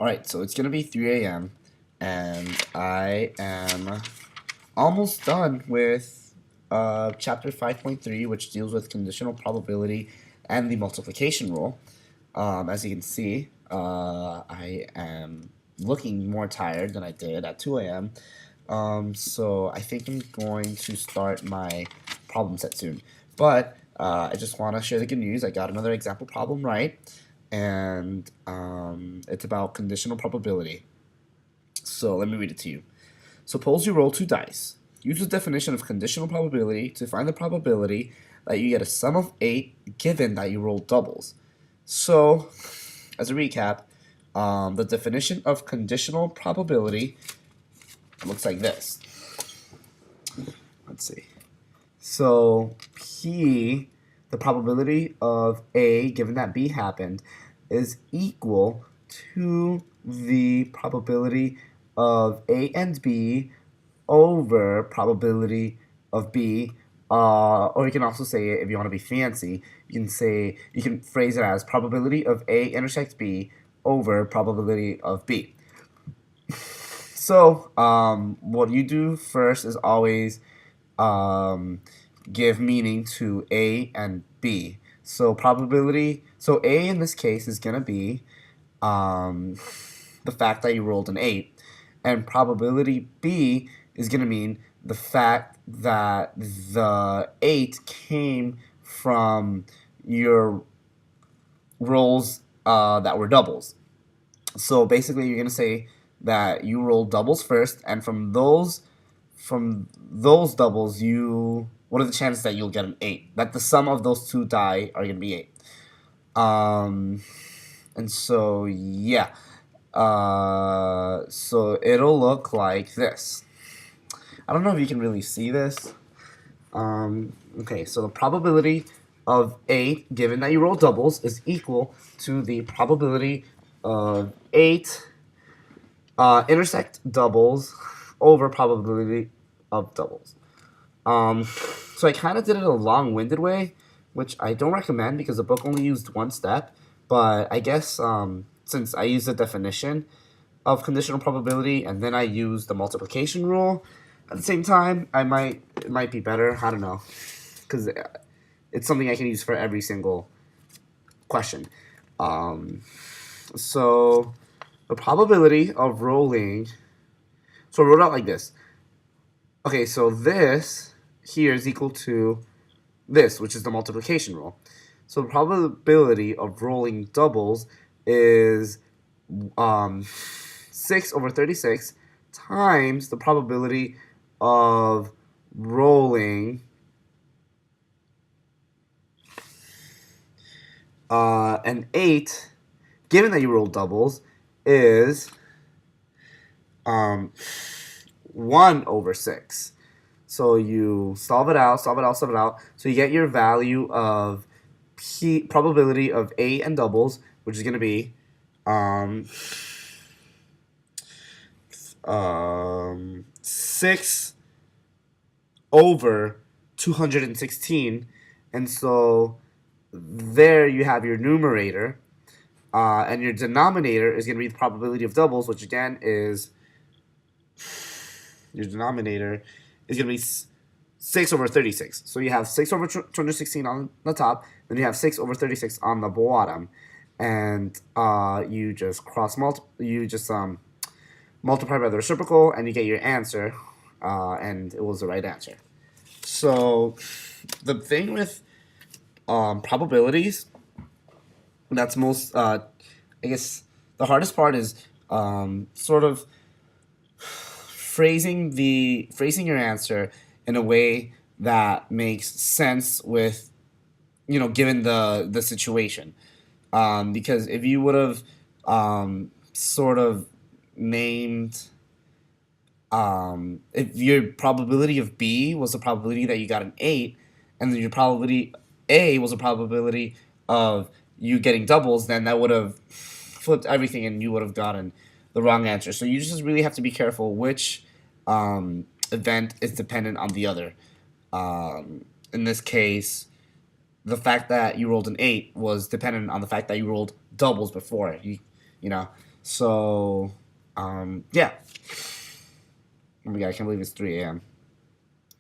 Alright, so it's going to be 3 a.m. and I am almost done with chapter 5.3, which deals with conditional probability and the multiplication rule. As you can see, I am looking more tired than I did at 2 a.m. So I think I'm going to start my problem set soon. But I just want to share the good news. I got another example problem right, and it's about conditional probability. So let me read it to you. Suppose you roll 2 dice. Use the definition of conditional probability to find the probability that you get a sum of 8 given that you roll doubles. So, as a recap, the definition of conditional probability looks like this. Let's see. So, P, the probability of A given that B happened, is equal to the probability of A and B over probability of B, or you can also say it, if you want to be fancy, you can phrase it as probability of A intersects B over probability of B. So what you do first is always give meaning to A and B. So so A in this case is going to be the fact that you rolled an 8, and probability B is going to mean the fact that the 8 came from your rolls that were doubles. So basically you're going to say that you rolled doubles first, and from those doubles, what are the chances that you'll get an 8? That the sum of those two die are going to be 8. And so, yeah. So it'll look like this. I don't know if you can really see this. Okay, so the probability of 8, given that you roll doubles, is equal to the probability of 8 intersect doubles over probability of doubles. So I kind of did it a long-winded way, which I don't recommend because the book only used one step. But I guess since I used the definition of conditional probability and then I used the multiplication rule at the same time, it might be better. I don't know, because it's something I can use for every single question. So the probability of rolling. So I wrote it out like this. Okay, so this here is equal to this, which is the multiplication rule. So the probability of rolling doubles is 6 over 36 times the probability of rolling an 8, given that you roll doubles, is 1 over 6. So you solve it out. So you get your value of probability of A and doubles, which is going to be 6 over 216. And so there you have your numerator. And your denominator is going to be the probability of doubles, which again is, your denominator is going to be 6 over 36. So you have 6 over 216 on the top, then you have 6 over 36 on the bottom, and you just multiply by the reciprocal, and you get your answer, and it was the right answer. So the thing with probabilities that's most, I guess, the hardest part is sort of phrasing your answer in a way that makes sense with, given the situation. Because if you would have sort of named, if your probability of B was the probability that you got an 8, and then your probability A was a probability of you getting doubles, then that would have flipped everything and you would have gotten the wrong answer. So you just really have to be careful which event is dependent on the other. In this case, the fact that you rolled an 8 was dependent on the fact that you rolled doubles before. So, yeah. Oh my god, I can't believe it's 3 a.m.